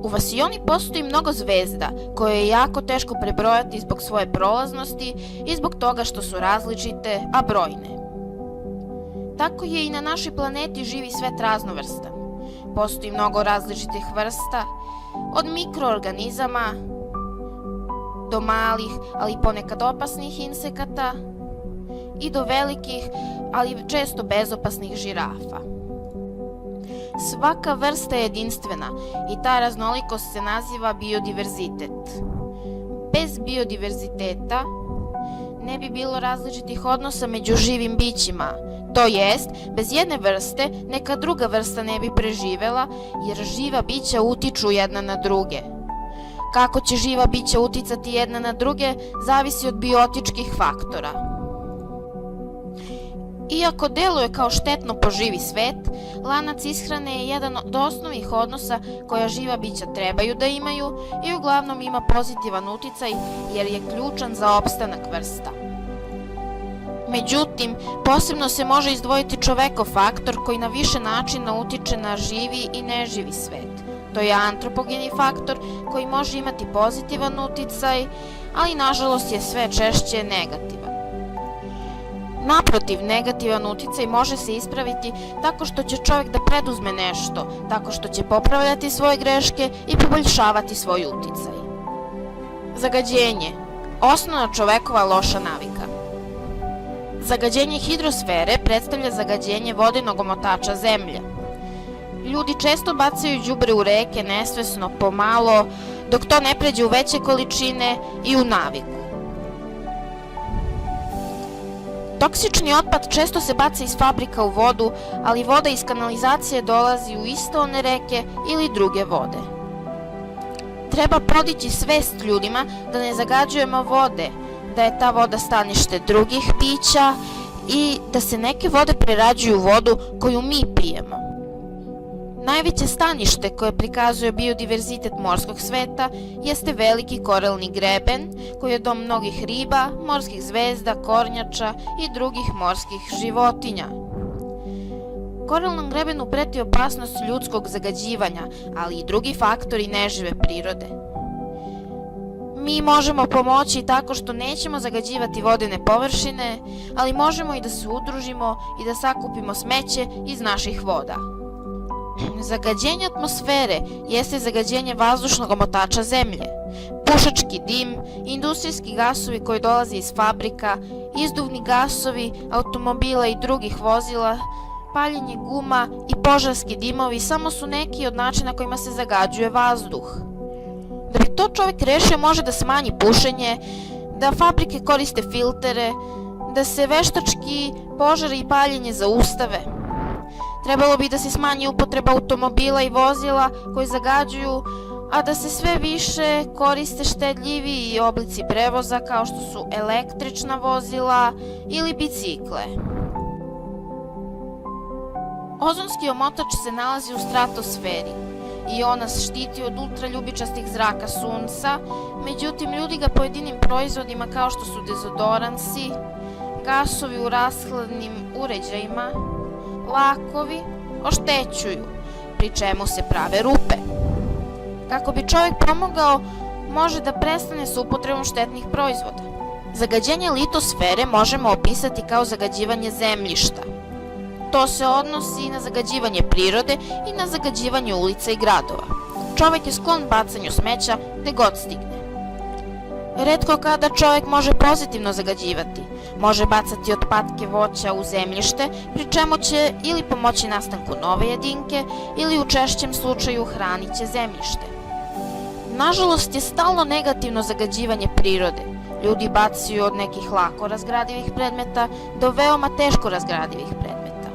U vasioni postoji mnogo zvezda koje je jako teško prebrojati zbog svoje prolaznosti i zbog toga što su različite, a brojne. Tako je i na našoj planeti živi svet raznovrstan. Postoji mnogo različitih vrsta, od mikroorganizama do malih, ali ponekad opasnih insekata i do velikih, ali često bezopasnih žirafa. Svaka vrsta je jedinstvena i ta raznolikost se naziva biodiverzitet. Bez biodiverziteta ne bi bilo različitih odnosa među živim bićima, to jest, bez jedne vrste neka druga vrsta ne bi preživela jer živa bića utiču jedna na druge. Kako će živa bića uticati jedna na druge zavisi od biotičkih faktora. Iako deluje kao štetno po živi svet, lanac ishrane je jedan od osnovnih odnosa koja živa bića trebaju da imaju i uglavnom ima pozitivan uticaj jer je ključan za opstanak vrsta. Međutim, posebno se može izdvojiti čovekov faktor koji na više načina utiče na živi i neživi svet. To je antropogeni faktor koji može imati pozitivan uticaj, ali nažalost je sve češće negativan. Naprotiv, negativan uticaj može se ispraviti tako što će čovek da preduzme nešto, tako što će popravljati svoje greške i poboljšavati svoj uticaj. Zagađenje. Osnovna čovekova loša navika. Zagađenje hidrosfere predstavlja zagađenje vodenog omotača zemlje. Ljudi često bacaju đubre u reke nesvesno, pomalo, dok to ne pređe u veće količine i u naviku. Toksični otpad često se baca iz fabrika u vodu, ali voda iz kanalizacije dolazi u iste one reke ili druge vode. Treba podići svest ljudima da ne zagađujemo vode, da je ta voda stanište drugih pića i da se neke vode prerađuju u vodu koju mi pijemo. Najveće stanište koje prikazuje biodiverzitet morskog sveta jeste veliki koralni greben koji je dom mnogih riba, morskih zvezda, kornjača i drugih morskih životinja. Koralnom grebenu preti opasnost ljudskog zagađivanja, ali i drugi faktori nežive prirode. Mi možemo pomoći tako što nećemo zagađivati vodene površine, ali možemo i da se udružimo i da sakupimo smeće iz naših voda. Zagađenje atmosfere jeste zagađenje vazdušnog omotača zemlje. Pušački dim, industrijski gasovi koji dolaze iz fabrika, izduvni gasovi, automobila i drugih vozila, paljenje guma i požarski dimovi samo su neki od načina kojima se zagađuje vazduh. Da bi to čovek rešio može da smanji pušenje, da fabrike koriste filtere, da se veštački požari i paljenje zaustave. Trebalo bi da se smanji upotreba automobila i vozila koji zagađuju, a da se sve više koriste štedljiviji oblici prevoza kao što su električna vozila ili bicikle. Ozonski omotač se nalazi u stratosferi i on nas štiti od ultraljubičastih zraka sunca, međutim ljudi ga pojedinim proizvodima kao što su dezodoransi, gasovi u rashladnim uređajima, lakovi oštećuju, pri čemu se prave rupe. Kako bi čovjek pomogao, može da prestane sa upotrebom štetnih proizvoda. Zagađenje litosfere možemo opisati kao zagađivanje zemljišta. To se odnosi i na zagađivanje prirode i na zagađivanje ulica i gradova. Čovjek je sklon bacanju smeća gde god stigne. Retko kada čovjek može pozitivno zagađivati, može bacati otpadke voća u zemljište, pri čemu će ili pomoći nastanku nove jedinke ili u češćem slučaju hranit će zemljište. Nažalost je stalno negativno zagađivanje prirode. Ljudi bacaju od nekih lako razgradivih predmeta do veoma teško razgradivih predmeta.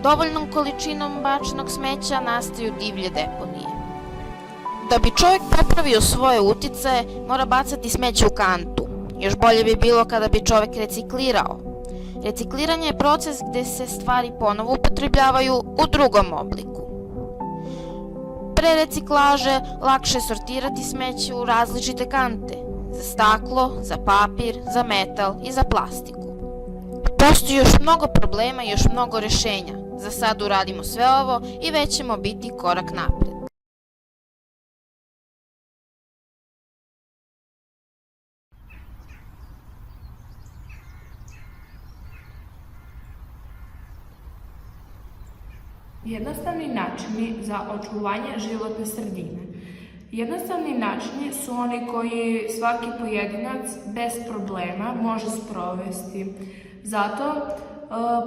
Dovoljnom količinom bačenog smeća nastaju divlje deponije. Da bi čovjek popravio svoje uticaje, mora bacati smeće u kantu. Još bolje bi bilo kada bi čovjek reciklirao. Recikliranje je proces gde se stvari ponovo upotrebljavaju u drugom obliku. Pre reciklaže lakše sortirati smeće u različite kante. Za staklo, za papir, za metal i za plastiku. Postoji još mnogo problema i još mnogo rešenja. Za sad uradimo sve ovo i već ćemo biti korak napred. Jednostavni načini za očuvanje životne sredine. Jednostavni načini su oni koji svaki pojedinac bez problema može sprovesti. Zato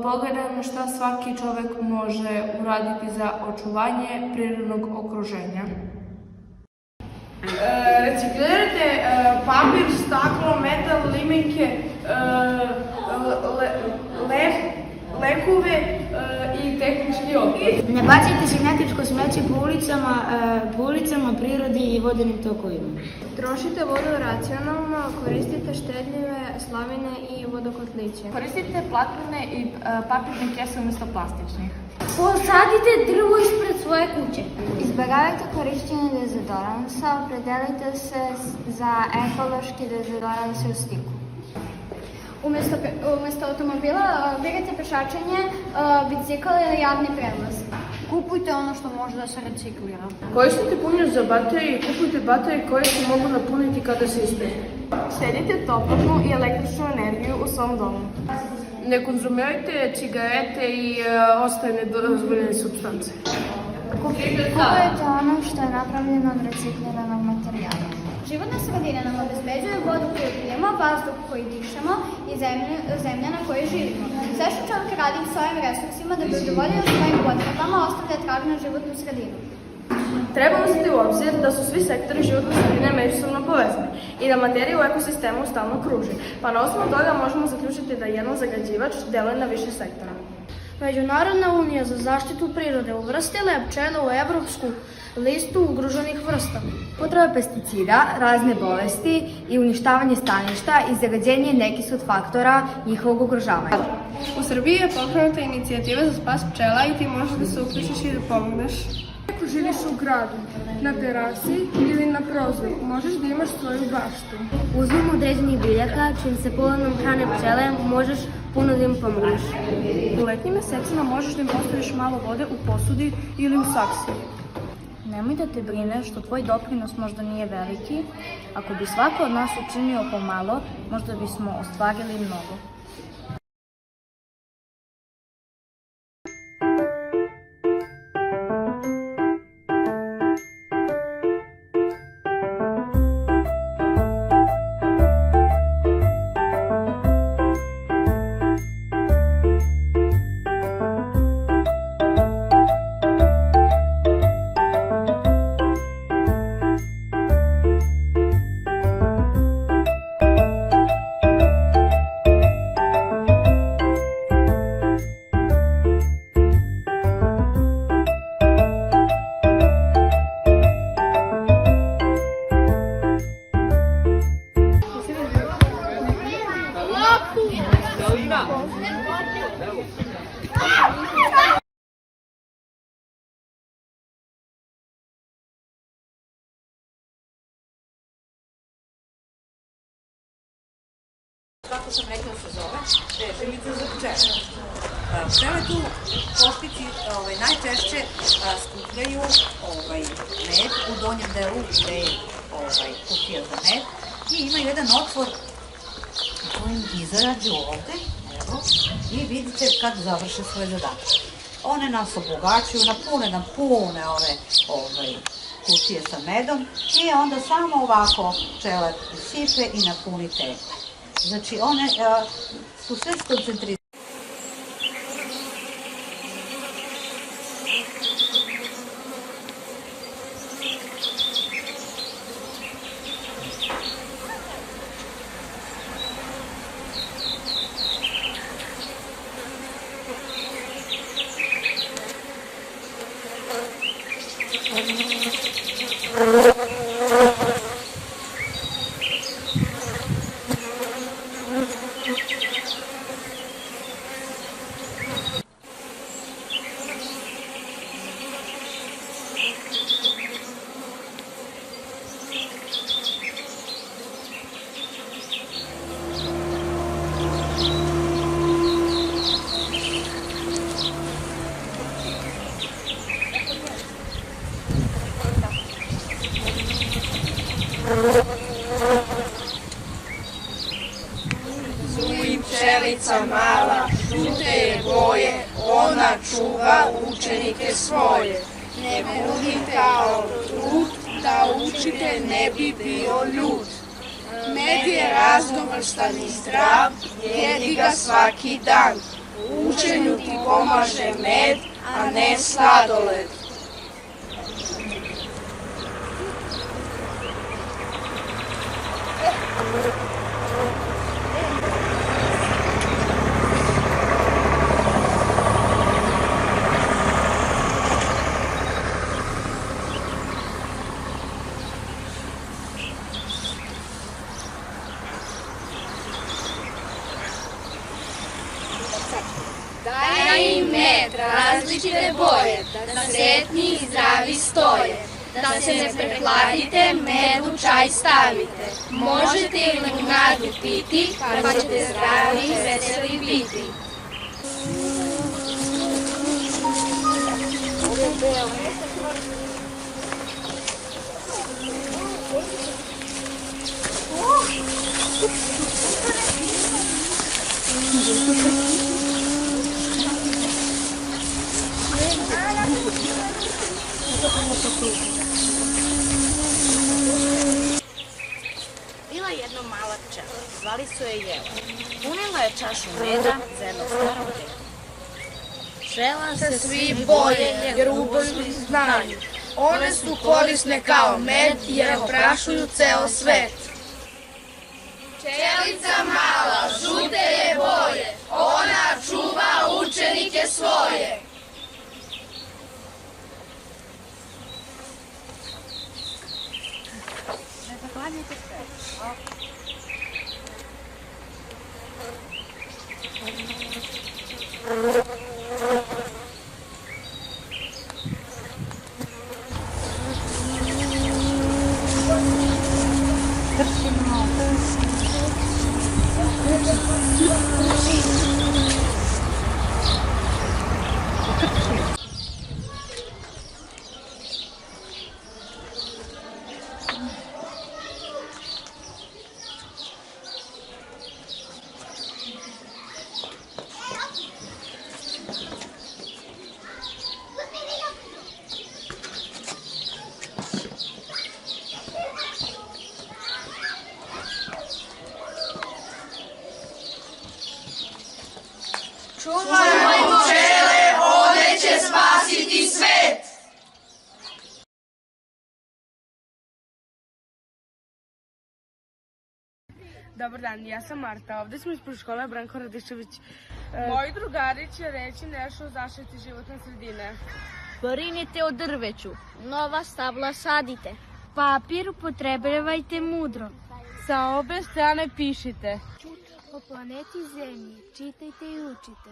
pogledajmo šta svaki čovek može uraditi za očuvanje prirodnog okruženja. Reciklirajte papir, staklo, metal, limenke, lekove i tehnički otpad. Ne bacajte sinjetičko smeće po ulicama, prirodi i vodenim tokovima. Trošite vodu racionalno, koristite štedljive slavine i vodokotliće. Koristite platnene i papirne kese umjesto plastičnih. Posadite drvo ispred svoje kuće. Izbjegavajte korišćenje dezodoransa, opredelite se za ekološki dezodorans u stiku. Umjesto automobila birajte pešačenje, bicikl ili javni prevoz. Kupujte ono što može da se reciklira. Koristite punjač za baterije i kupujte baterije koje se mogu napuniti kada se isprazni. Štedite toplotnu i električnu energiju u svom domu. Ne konzumirajte cigarete i ostale nedozvoljene supstance. Kupujte ono što je napravljeno od recikliranog materijala. Životna sredina nam obezbeđuje vodu koju pijemo, vazduh koji dišemo i zemlja na kojoj živimo. Sve što čovjek radi svojim resursima da bi udovoljio svojim potrebama ostavlja trag na životnu sredinu. Treba uzeti u obzir da su svi sektori životne sredine međusobno povezani i da materija u ekosistemu stalno kruži, pa na osnovu toga možemo zaključiti da jedan zagađivač deluje na više sektora. Međunarodna unija za zaštitu prirode uvrstila je pčele u evropsku listu ugroženih vrsta. Upotreba pesticida, razne bolesti i uništavanje staništa i zagađenje nekih su od faktora njihovog ugrožavanja. U Srbiji je pokrenuta inicijativa za spas pčela i ti možeš da se uključiš i da pomogneš. Ako živiš u gradu, na terasi ili na prozoru, možeš da imaš svoju baštu. Uzmom određenih biljaka, čim se polonom hrane pčele, možeš puno da im pomogneš. U letnjim mesecima možeš da im ostaviš malo vode u posudi ili u saksiji. Nemoj da te brine što tvoj doprinos možda nije veliki. Ako bi svako od nas učinio pomalo, možda bismo ostvarili mnogo. Kako sam rekla se zove, rešilica za pčele. Pčele tu koštici najčešće skupljaju med u donjem delu gde je kutija za med i ima jedan otvor kojim izađu ovde, evo, i vidite kad završe svoje zadatke. One nas obogaćuju, napune ove kutije sa medom i onda samo ovako pčele sipe i napuni te. Znači, one su sve skoncentrirane. Zuji pčelica mala, žute je boje, ona čuva učenje učenike svoje. Ne budim kao trud, da učitelj ne bi bio ljud. Med je raznovrstan i zdrav, jedi ga svaki dan. U učenju ti pomaže med, a ne sladoled. Daj im med, različite boje, da sretni i zdravi stoje. Da se ne prehladite, med u čaj stavite. Možete i limunadu piti, pa ćete zdravi i veseli biti. Bila jedna mala pčela, zvali su je Jela. Punila je čašu meda za jedno staro dete. Pčela se svi boje jer ubožni znaju. One su korisne kao med jer oprašuju ceo svet. Pčelica mala, žute je boje, ona čuva učenike svoje. Čuvajmo pčele, one će spasiti svet! Dobar dan, ja sam Marta, ovde smo ispred škole Branko Radičević. Moji drugari će reći nešto o zaštiti životne sredine. Brinite o drveću, nova stabla sadite. Papir upotrebljavajte mudro. Sa obe strane pišite. O planeti Zemlji čitajte i učite.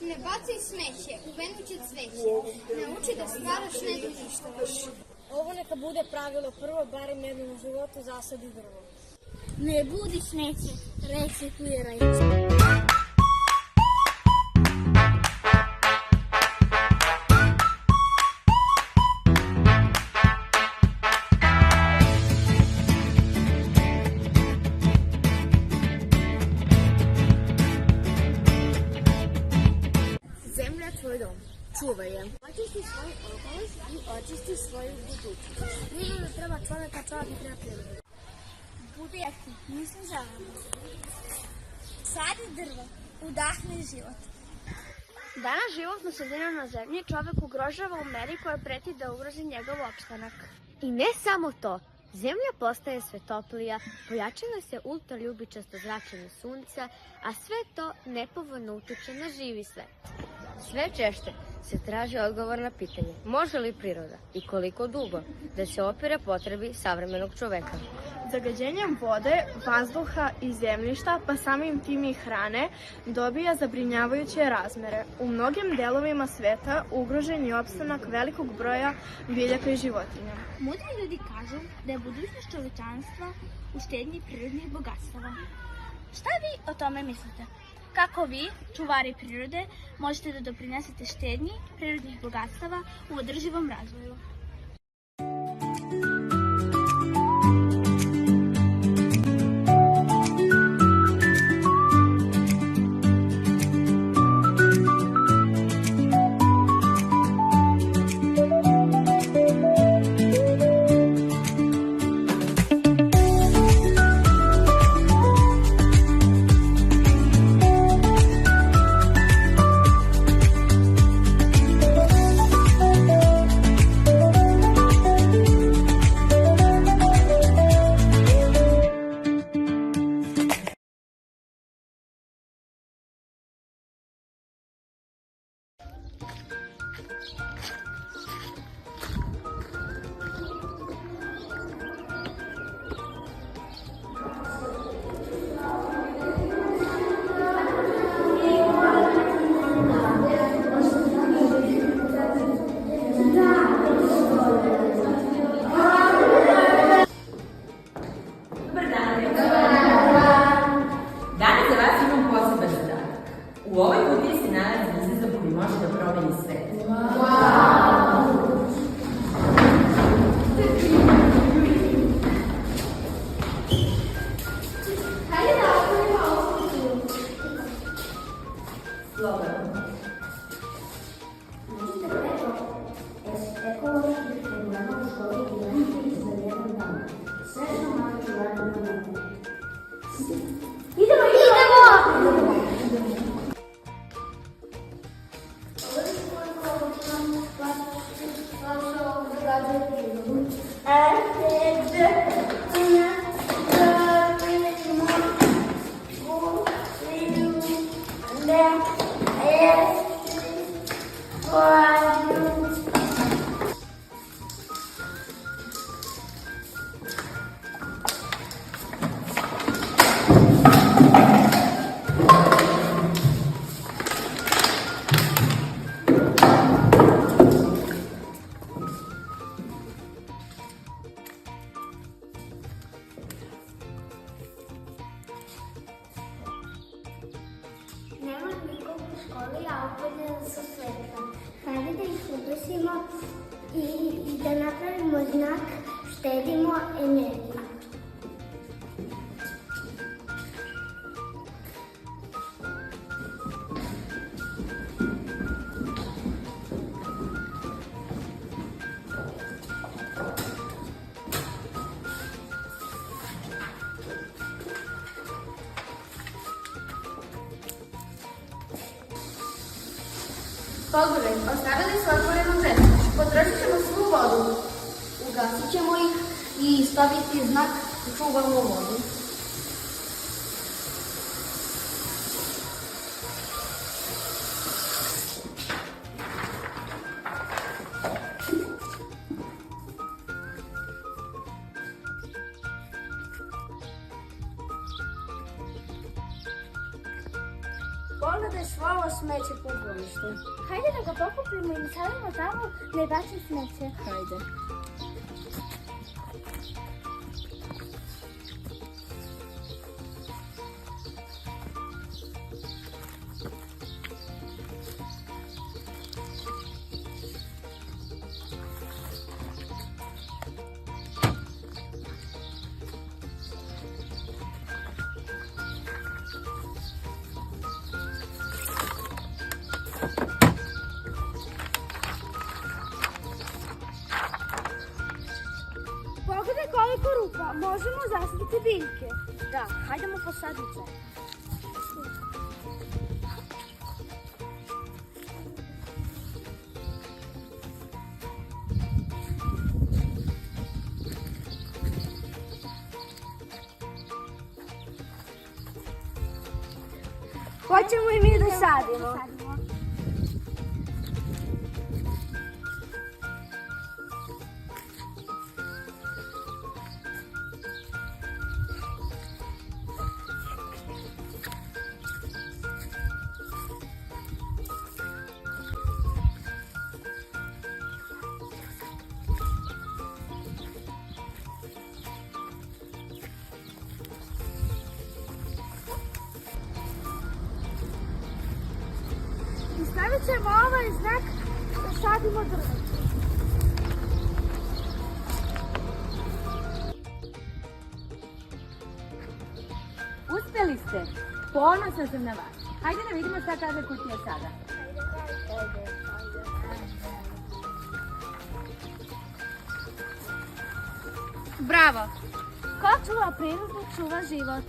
Ne bacaj smeće, u venuće cveće. Nauči da stvaraš, ne da uništavaš. Ovo neka bude pravilo prvo, barem jednom u životu zasadi drvo. Ne budi smeće, recikliraj. Zemlja je tvoj dom, čuvaj je. Očisti svoj okoliš i očisti svoju budućnost. Priroda treba čoveka, čovek treba prirodu. Budi aktiv, nisam žalama. Sadi drvo, udahni život. Danas životnu sredinu na zemlji čovek ugrožava u meri koja preti da ugrozi njegov opstanak. I ne samo to, zemlja postaje sve toplija, pojačava se ultraljubičasto zračenje sunca, a sve to nepovoljno utiče na živi svet. Sve češće se traži odgovor na pitanje može li priroda i koliko dugo da se opire potrebi savremenog čoveka. Zagađenjem vode, vazduha i zemljišta, pa samim tim i hrane, dobija zabrinjavajuće razmere. U mnogim delovima sveta ugrožen je opstanak velikog broja biljaka i životinja. Mudri ljudi kažu da je budućnost čovečanstva u štednji prirodnih bogatstava. Šta vi o tome mislite? Kako vi, čuvari prirode, možete da doprinesete štednji prirodnih bogatstava u održivom razvoju? gaze prirodu. Nema nikog u školi, a upoljena su svetla. Hajde da ih ugasimo i da napravimo znak štedimo energiju. Pogledaj, ostavili su otvorenu vreću. Potrošit ćemo svu vodu. Ugasit ćemo ih i staviti znak čuvamo vodu. Pogledaj svo ovo smeće po dvorištu. Hajde da ga pokupimo i stavimo tamo da je bacim smeće. Hajde. Pogledaj koliko rupa, možemo zasaditi biljke. Da, hajdemo posaditi. Hoćemo i mi da sadimo. I stavit ćemo ovaj znak da sadimo drvo. Uspeli ste! Ponosna sam na vas. Hajde da vidimo šta kaže kutija sada. Bravo! Ko čuva prirodu, čuva život.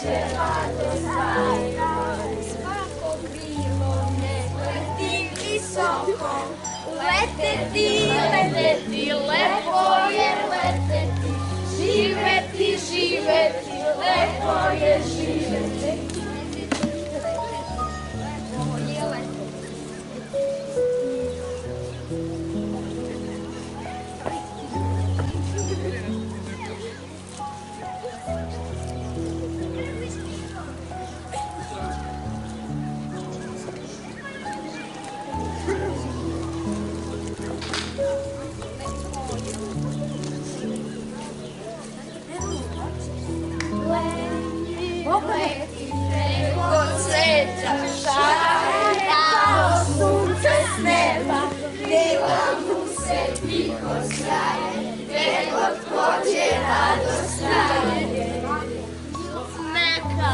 prođe radost staja. Svako krilo nek leti visoko, leteti, leteti, lepo je leteti, živeti, živeti, lepo je živeti. Leti preko cveća šare, kao sunce s neba, krila mu se tiho sjaje, gde god pođe radost traje. Neka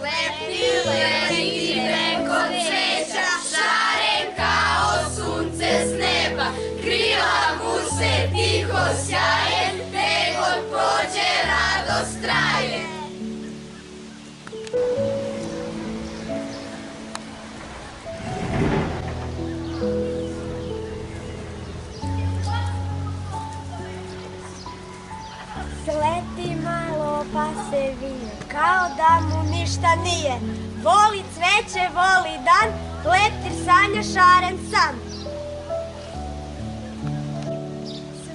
leti, leti preko cveća šare, kao sunce s neba, krila mu se tiho sjaje, gde god prođe radost traje. Sleti malo pa se vije, kao da mu ništa nije. Voli cveće, voli dan, leptir sanja šaren san.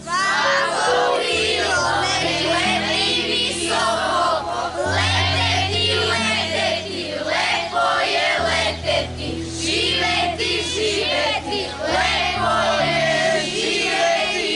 Svako krilo nek leti visoko, leteti, leteti, lepo je leteti, živeti, živeti, lepo je živeti.